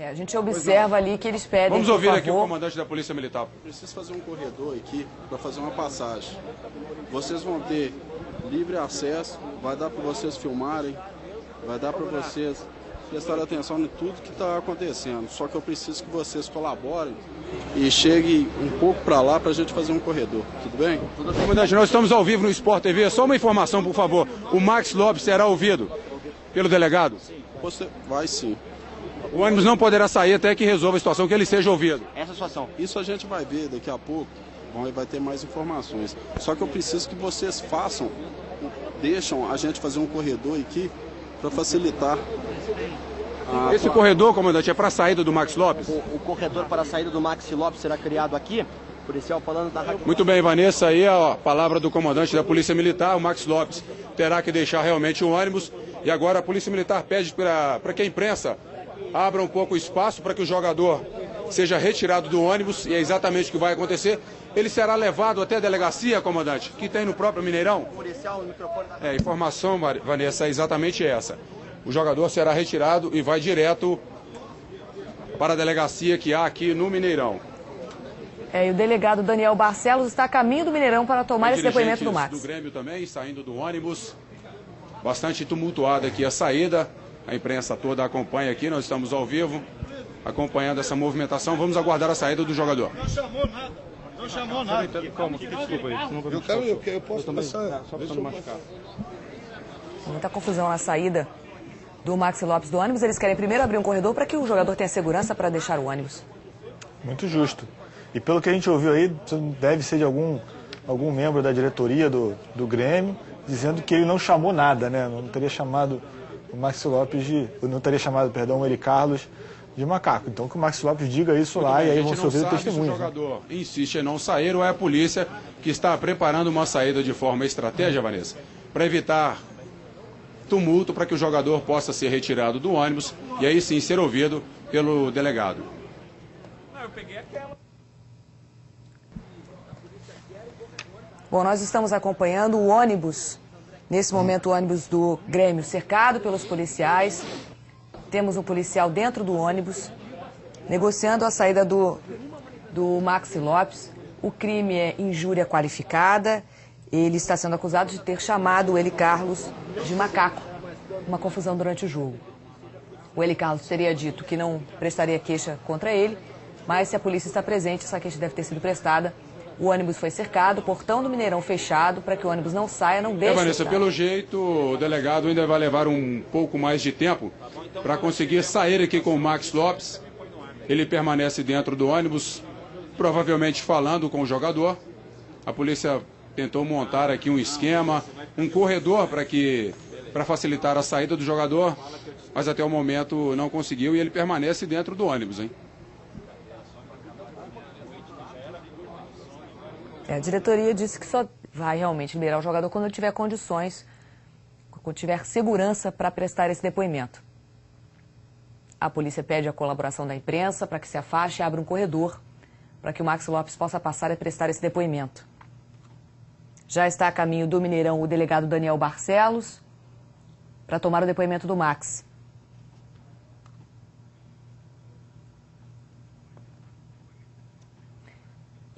A gente observa ali que eles pedem. Vamos ouvir aqui o comandante da Polícia Militar. Preciso fazer um corredor aqui para fazer uma passagem. Vocês vão ter livre acesso, vai dar para vocês filmarem, vai dar para vocês prestarem atenção em tudo que está acontecendo. Só que eu preciso que vocês colaborem e cheguem um pouco para lá para a gente fazer um corredor. Tudo bem? Tudo bem. Comandante, nós estamos ao vivo no Sport TV. Só uma informação, por favor. O Max Lopes será ouvido pelo delegado? Você vai sim. O ônibus não poderá sair até que resolva a situação, que ele seja ouvido. Essa situação. Isso a gente vai ver daqui a pouco. Vai ter mais informações. Só que eu preciso que vocês deixam a gente fazer um corredor aqui para facilitar. Esse corredor, comandante, é para a saída do Max Lopes? O corredor para a saída do Max Lopes será criado aqui. O policial falando da rádio. Muito bem, Vanessa, aí a palavra do comandante da Polícia Militar, o Max Lopes, terá que deixar realmente o ônibus. E agora a Polícia Militar pede para que a imprensa abra um pouco o espaço para que o jogador seja retirado do ônibus, e é exatamente o que vai acontecer. Ele será levado até a delegacia, comandante, que tem no próprio Mineirão. A informação, Vanessa, é exatamente essa. O jogador será retirado e vai direto para a delegacia que há aqui no Mineirão. E o delegado Daniel Barcelos está a caminho do Mineirão para tomar esse depoimento do Max. Do Grêmio também, saindo do ônibus. Bastante tumultuada aqui a saída. A imprensa toda acompanha aqui, nós estamos ao vivo, acompanhando essa movimentação. Vamos aguardar a saída do jogador. Não chamou nada. Não chamou nada. Calma, desculpa aí. Eu posso passar. Só para não machucar. Muita confusão na saída do Max Lopes do ônibus. Eles querem primeiro abrir um corredor para que o jogador tenha segurança para deixar o ônibus. Muito justo. E pelo que a gente ouviu aí, deve ser de algum membro da diretoria do Grêmio, dizendo que ele não chamou nada, né? Não teria chamado o Max Lopes o Eli Carlos de macaco. Então que o Max Lopes diga isso lá e aí vão ser ouvidos testemunhos. Se o jogador insiste em não sair, ou é a polícia que está preparando uma saída de forma estratégica, Vanessa, para evitar tumulto, para que o jogador possa ser retirado do ônibus e aí sim ser ouvido pelo delegado. Bom, nós estamos acompanhando o ônibus, nesse momento o ônibus do Grêmio cercado pelos policiais. Temos um policial dentro do ônibus, negociando a saída do Max Lopes. O crime é injúria qualificada. Ele está sendo acusado de ter chamado o Eli Carlos de macaco. Uma confusão durante o jogo. O Eli Carlos teria dito que não prestaria queixa contra ele, mas se a polícia está presente, essa queixa deve ter sido prestada. O ônibus foi cercado, o portão do Mineirão fechado, para que o ônibus não saia, não deixe. Vanessa, pelo jeito, o delegado ainda vai levar um pouco mais de tempo para conseguir sair aqui com o Max Lopes. Ele permanece dentro do ônibus, provavelmente falando com o jogador. A polícia tentou montar aqui um esquema, um corredor para facilitar a saída do jogador, mas até o momento não conseguiu e ele permanece dentro do ônibus, hein? A diretoria disse que só vai realmente liberar o jogador quando tiver condições, quando tiver segurança para prestar esse depoimento. A polícia pede a colaboração da imprensa para que se afaste e abra um corredor para que o Max Lopes possa passar e prestar esse depoimento. Já está a caminho do Mineirão o delegado Daniel Barcelos para tomar o depoimento do Max.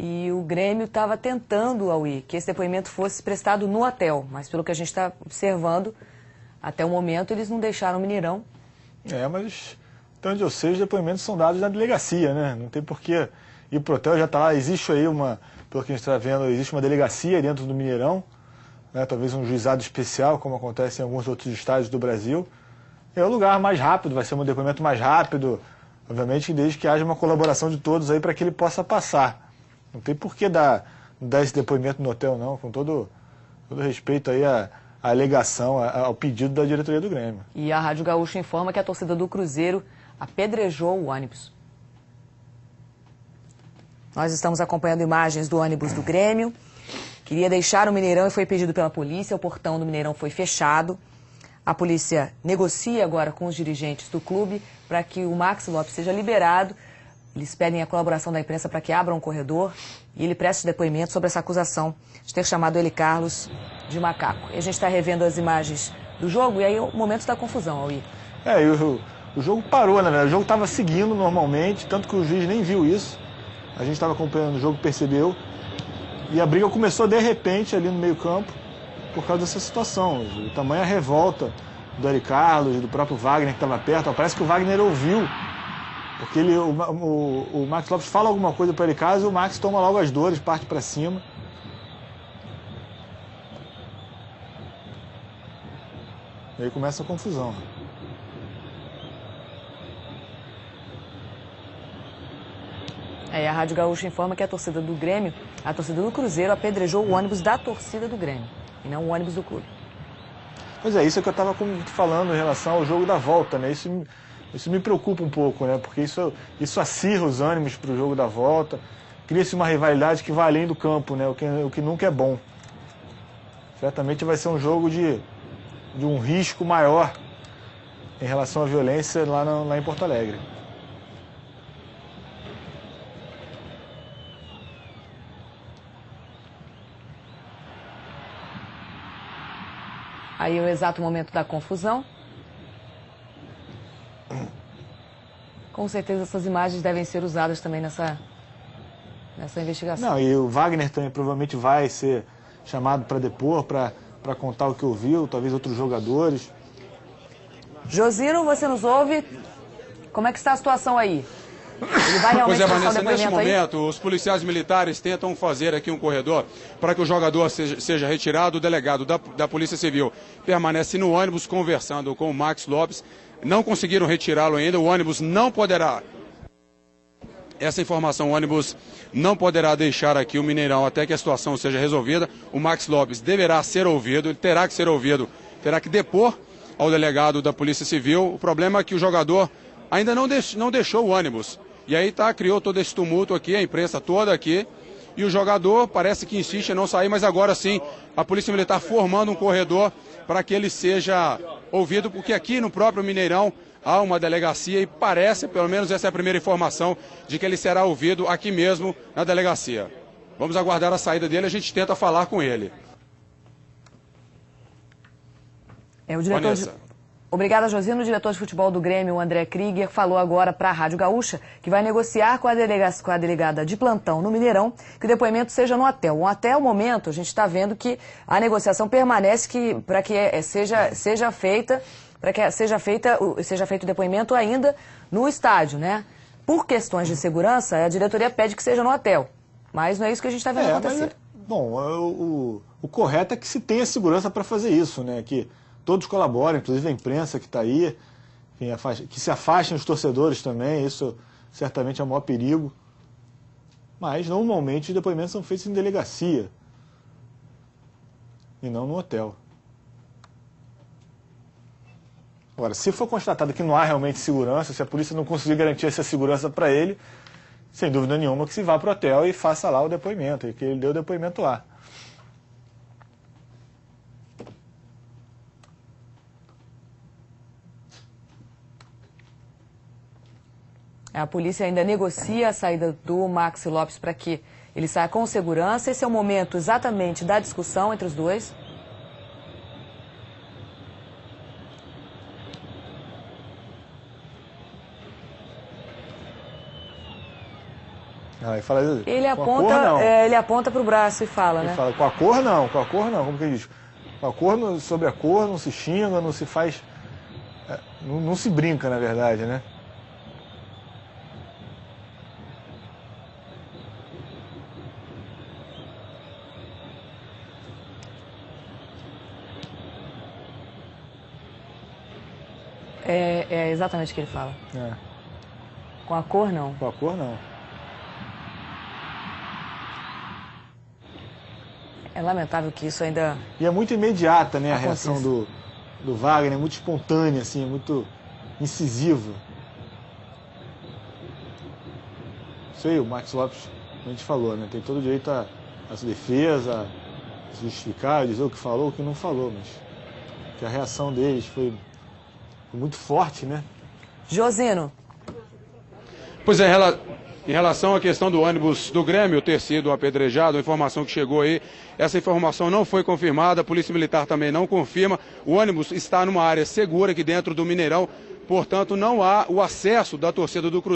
E o Grêmio estava tentando, Aui, que esse depoimento fosse prestado no hotel. Mas pelo que a gente está observando, até o momento eles não deixaram o Mineirão. Mas, então, onde eu sei, os depoimentos são dados na delegacia, né? Não tem por que ir para o hotel, já está lá. Existe aí pelo que a gente está vendo, existe uma delegacia dentro do Mineirão, né? Talvez um juizado especial, como acontece em alguns outros estádios do Brasil. É o lugar mais rápido, vai ser um depoimento mais rápido, obviamente, desde que haja uma colaboração de todos aí para que ele possa passar. Não tem por que dar esse depoimento no hotel, não, com todo respeito aí à alegação, ao pedido da diretoria do Grêmio. E a Rádio Gaúcha informa que a torcida do Cruzeiro apedrejou o ônibus. Nós estamos acompanhando imagens do ônibus do Grêmio. Queria deixar o Mineirão e foi pedido pela polícia. O portão do Mineirão foi fechado. A polícia negocia agora com os dirigentes do clube para que o Max Lopes seja liberado. Eles pedem a colaboração da imprensa para que abra um corredor e ele preste depoimento sobre essa acusação de ter chamado Eli Carlos de macaco. E a gente está revendo as imagens do jogo e aí é o momento da confusão, Aui. O jogo parou, na verdade. O jogo estava seguindo normalmente, tanto que o juiz nem viu isso. A gente estava acompanhando o jogo, percebeu. E a briga começou de repente ali no meio-campo por causa dessa situação. O tamanho a revolta do Eric Carlos, do próprio Wagner que estava perto. Parece que o Wagner ouviu, porque o Max Lopes fala alguma coisa para o Eric Carlos e o Max toma logo as dores, parte para cima. E aí começa a confusão. A Rádio Gaúcha informa que a torcida do Grêmio, a torcida do Cruzeiro, apedrejou o ônibus da torcida do Grêmio, e não o ônibus do clube. Pois é, isso é que eu estava falando em relação ao jogo da volta, né? Isso me preocupa um pouco, né? Porque isso acirra os ânimos para o jogo da volta, cria-se uma rivalidade que vai além do campo, né? O que nunca é bom. Certamente vai ser um jogo de um risco maior em relação à violência lá em Porto Alegre. Aí é o exato momento da confusão. Com certeza essas imagens devem ser usadas também nessa investigação. Não, e o Wagner também provavelmente vai ser chamado para depor, para contar o que ouviu, talvez outros jogadores. Josino, você nos ouve? Como é que está a situação aí? Ele vai realmente pois é, Vanessa, o nesse momento, aí? os policiais militares tentam fazer aqui um corredor para que o jogador seja retirado. O delegado da Polícia Civil permanece no ônibus conversando com o Max Lopes. Não conseguiram retirá-lo ainda, o ônibus não poderá... Essa informação, o ônibus não poderá deixar aqui o Mineirão até que a situação seja resolvida. O Max Lopes deverá ser ouvido, ele terá que ser ouvido, terá que depor ao delegado da Polícia Civil. O problema é que o jogador ainda não deixou o ônibus. E aí criou todo esse tumulto aqui, a imprensa toda aqui, e o jogador parece que insiste em não sair, mas agora sim a Polícia Militar formando um corredor para que ele seja ouvido, porque aqui no próprio Mineirão há uma delegacia e parece, pelo menos essa é a primeira informação, de que ele será ouvido aqui mesmo na delegacia. Vamos aguardar a saída dele, a gente tenta falar com ele. O diretor Obrigada, Josino. O diretor de futebol do Grêmio, o André Krieger, falou agora para a Rádio Gaúcha que vai negociar com a delegada de plantão no Mineirão que o depoimento seja no hotel. Até o momento, a gente está vendo que a negociação permanece para que seja feito o depoimento ainda no estádio, né? Por questões de segurança, a diretoria pede que seja no hotel. Mas não é isso que a gente está vendo acontecer. O correto é que se tenha segurança para fazer isso, né? Que todos colaborem, inclusive a imprensa que está aí, que se afastem os torcedores também, isso certamente é o maior perigo. Mas, normalmente, os depoimentos são feitos em delegacia e não no hotel. Agora, se for constatado que não há realmente segurança, se a polícia não conseguir garantir essa segurança para ele, sem dúvida nenhuma que se vá para o hotel e faça lá o depoimento, e que ele dê o depoimento lá. A polícia ainda negocia a saída do Max Lopes para que ele saia com segurança. Esse é o momento exatamente da discussão entre os dois. Ele aponta para o braço e fala, ele né? Fala, com a cor não, como que ele diz? Com a cor, sobre a cor não se xinga, não se faz... Não se brinca, na verdade, né? É exatamente o que ele fala. É. Com a cor, não. Com a cor, não. É lamentável que isso ainda... E é muito imediata, né, a acontece. reação do Wagner, muito espontânea, assim, muito incisiva. Isso aí, o Max Lopes, a gente falou, né, tem todo o direito a sua defesa, a se justificar, a dizer o que falou, o que não falou, mas que a reação deles foi muito forte, né? Josino. Pois é, em relação à questão do ônibus do Grêmio ter sido apedrejado, a informação que chegou aí, essa informação não foi confirmada, a Polícia Militar também não confirma. O ônibus está numa área segura aqui dentro do Mineirão, Portanto, não há o acesso da torcida do Cruzeiro